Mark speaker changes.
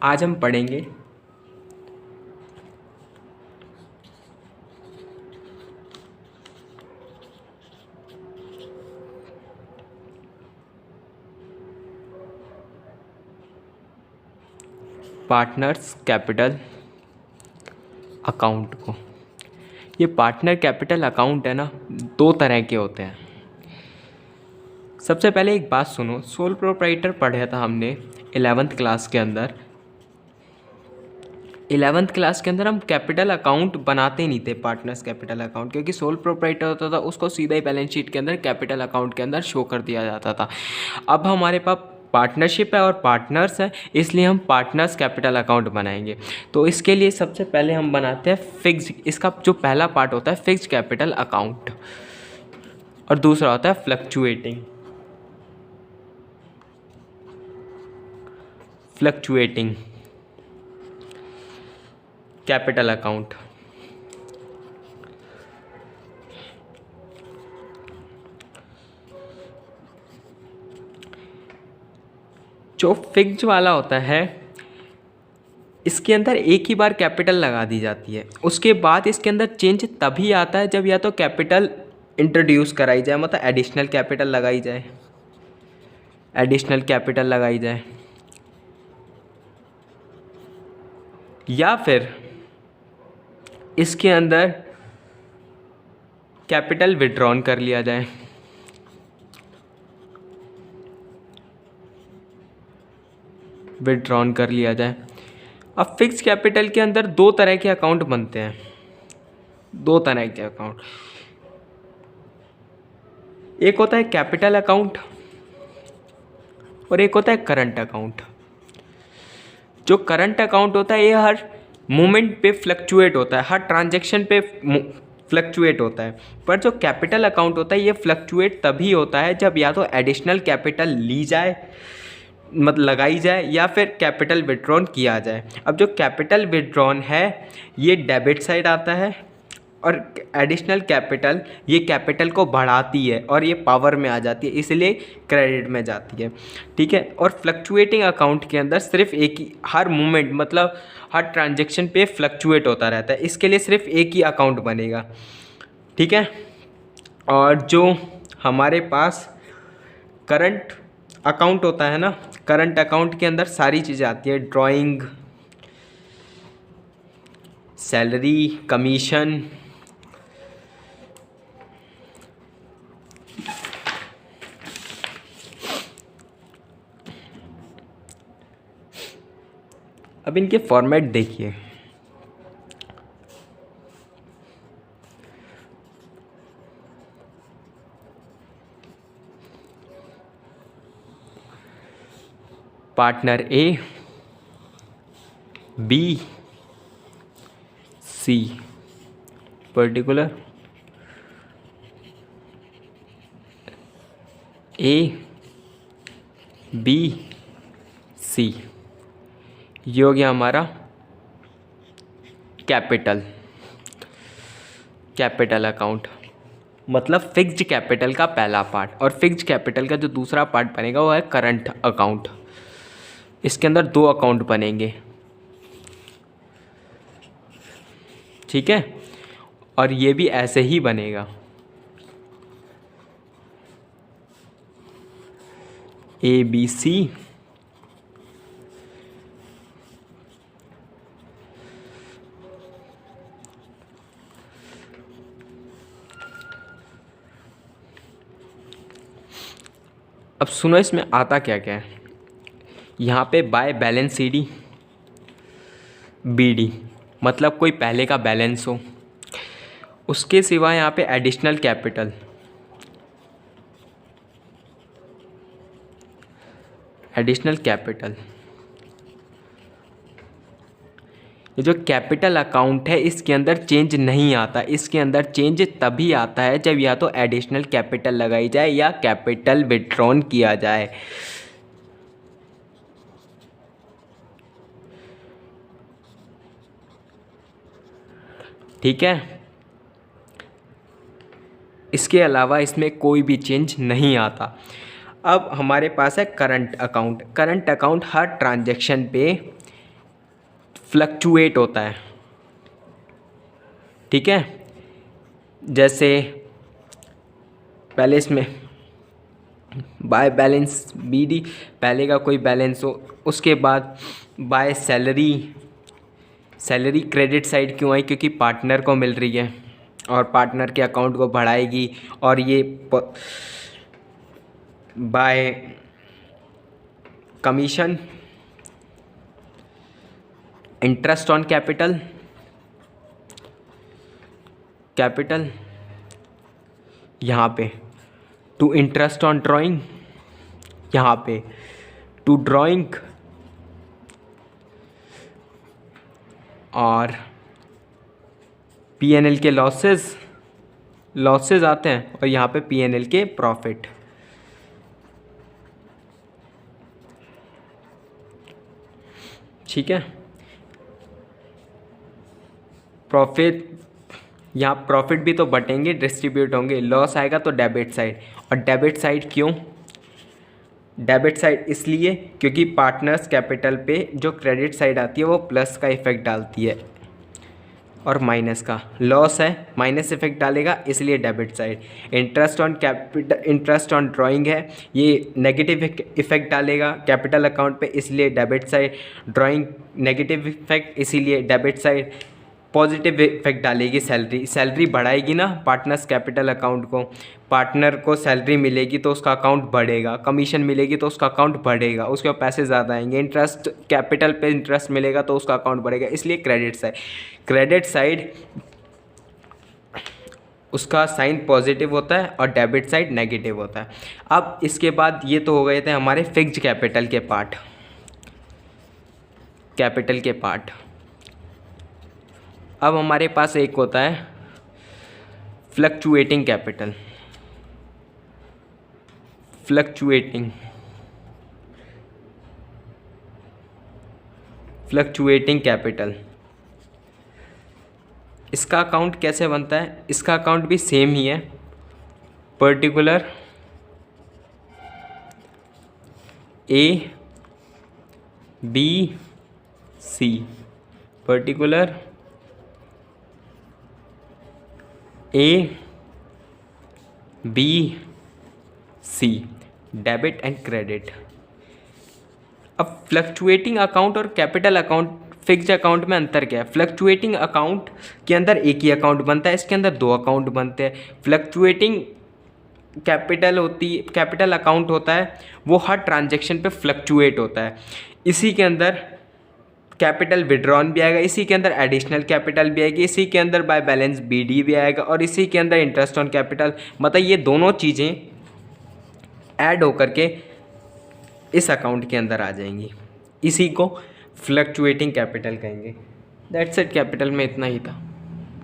Speaker 1: आज हम पढ़ेंगे पार्टनर्स कैपिटल अकाउंट को। ये पार्टनर कैपिटल अकाउंट है ना, दो तरह के होते हैं। सबसे पहले एक बात सुनो, सोल प्रोप्राइटर पढ़ा था हमने 11th क्लास के अंदर। 11th क्लास के अंदर हम कैपिटल अकाउंट बनाते नहीं थे, पार्टनर्स कैपिटल अकाउंट, क्योंकि सोल प्रोप्राइटर होता था उसको सीधा ही बैलेंस शीट के अंदर कैपिटल अकाउंट के अंदर शो कर दिया जाता था। अब हमारे पास पार्टनरशिप है और पार्टनर्स है, इसलिए हम पार्टनर्स कैपिटल अकाउंट बनाएंगे। तो इसके लिए सबसे पहले हम बनाते हैं फिक्स्ड, इसका जो पहला पार्ट होता है फिक्स्ड कैपिटल अकाउंट और दूसरा होता है फ्लक्चुएटिंग कैपिटल अकाउंट। जो फिक्स्ड वाला होता है इसके अंदर एक ही बार कैपिटल लगा दी जाती है, उसके बाद इसके अंदर चेंज तभी आता है जब या तो कैपिटल इंट्रोड्यूस कराई जाए, मतलब एडिशनल कैपिटल लगाई जाए, या फिर इसके अंदर कैपिटल विड्रॉन कर लिया जाए। अब फिक्स कैपिटल के अंदर दो तरह के अकाउंट बनते हैं, एक होता है कैपिटल अकाउंट और एक होता है करंट अकाउंट। जो करंट अकाउंट होता है ये हर मोमेंट पे फ्लक्चुएट होता है, हर ट्रांजैक्शन पे फ्लक्चुएट होता है, पर जो कैपिटल अकाउंट होता है ये फ्लक्चुएट तभी होता है जब या तो एडिशनल कैपिटल ली जाए, मतलब लगाई जाए, या फिर कैपिटल विड्रॉन किया जाए। अब जो कैपिटल विड्रॉन है ये डेबिट साइड आता है और एडिशनल कैपिटल ये कैपिटल को बढ़ाती है और ये पावर में आ जाती है, इसलिए क्रेडिट में जाती है। ठीक है। और फ्लक्चुएटिंग अकाउंट के अंदर सिर्फ एक ही, हर मोमेंट मतलब हर ट्रांजैक्शन पे फ्लक्चुएट होता रहता है, इसके लिए सिर्फ एक ही अकाउंट बनेगा। ठीक है। और जो हमारे पास करंट अकाउंट होता है ना, करंट अकाउंट के अंदर सारी चीज़ें आती है, ड्राइंग, सैलरी, कमीशन, अब इनके फॉर्मेट देखिए। पार्टनर ए, बी, सी, पर्टिकुलर ए, बी, सी, ये हो गया हमारा कैपिटल अकाउंट, मतलब फिक्स्ड कैपिटल का पहला पार्ट। और फिक्स्ड कैपिटल का जो दूसरा पार्ट बनेगा वो है करंट अकाउंट। इसके अंदर दो अकाउंट बनेंगे। ठीक है। और ये भी ऐसे ही बनेगा, ए बी सी, अब सुनो इसमें आता क्या क्या है। यहाँ पे by balance C D, B D मतलब कोई पहले का बैलेंस हो, उसके सिवा यहाँ पे एडिशनल कैपिटल, ये जो कैपिटल अकाउंट है इसके अंदर चेंज नहीं आता, इसके अंदर चेंज तभी आता है जब या तो एडिशनल कैपिटल लगाई जाए या कैपिटल विड्रॉन किया जाए। ठीक है। इसके अलावा इसमें कोई भी चेंज नहीं आता। अब हमारे पास है करंट अकाउंट। करंट अकाउंट हर ट्रांजैक्शन पे फ्लक्चुएट होता है, ठीक है। जैसे पहले इसमें बाय बैलेंस BD, पहले का कोई बैलेंस हो, उसके बाद बाय सैलरी क्रेडिट साइड क्यों आई, क्योंकि पार्टनर को मिल रही है और पार्टनर के अकाउंट को बढ़ाएगी। और ये bye commission, interest on capital यहाँ पे, टू इंटरेस्ट ऑन ड्राइंग, यहाँ पे टू ड्राइंग, और P&L के लॉसेस आते हैं, और यहाँ पे P&L के प्रॉफिट। ठीक है, प्रॉफिट, यहाँ प्रॉफिट भी तो बटेंगे, डिस्ट्रीब्यूट होंगे। लॉस आएगा तो डेबिट साइड, और डेबिट साइड क्यों, डेबिट साइड इसलिए क्योंकि पार्टनर्स कैपिटल पे जो क्रेडिट साइड आती है वो प्लस का इफेक्ट डालती है, और माइनस का, लॉस है माइनस इफेक्ट डालेगा, इसलिए debit side. Interest on capital, interest on drawing है, ये नेगेटिव इफेक्ट डालेगा कैपिटल अकाउंट पे, इसलिए debit side. Drawing negative effect, इसीलिए डेबिट साइड। पॉजिटिव इफेक्ट डालेगी सैलरी बढ़ाएगी ना पार्टनर्स कैपिटल अकाउंट को, पार्टनर को सैलरी मिलेगी तो उसका अकाउंट बढ़ेगा, कमीशन मिलेगी तो उसका अकाउंट बढ़ेगा, उसके पैसे ज़्यादा आएंगे, इंटरेस्ट कैपिटल पे इंटरेस्ट मिलेगा तो उसका अकाउंट बढ़ेगा, इसलिए क्रेडिट साइड उसका साइन पॉजिटिव होता है और डेबिट साइड नेगेटिव होता है। अब इसके बाद ये तो हो गए थे हमारे फिक्स्ड कैपिटल के पार्ट। अब हमारे पास एक होता है फ्लक्चुएटिंग कैपिटल। इसका अकाउंट कैसे बनता है, इसका अकाउंट भी सेम ही है, particular ABC, particular ABC, debit and credit. अब फ्लक्चुएटिंग अकाउंट और कैपिटल अकाउंट, फिक्स्ड अकाउंट में अंतर क्या है। फ्लक्चुएटिंग अकाउंट के अंदर एक ही अकाउंट बनता है, इसके अंदर दो अकाउंट बनते हैं। फ्लक्चुएटिंग कैपिटल अकाउंट होता है वो हर ट्रांजैक्शन पे फ्लक्चुएट होता है, इसी के अंदर कैपिटल विड्रॉन भी आएगा, इसी के अंदर एडिशनल कैपिटल भी आएगी, इसी के अंदर बाय बैलेंस BD भी आएगा, और इसी के अंदर इंटरेस्ट ऑन कैपिटल, मतलब ये दोनों चीज़ें ऐड होकर के इस अकाउंट के अंदर आ जाएंगी, इसी को फ्लक्चुएटिंग कैपिटल कहेंगे। दैट्स इट, कैपिटल में इतना ही था।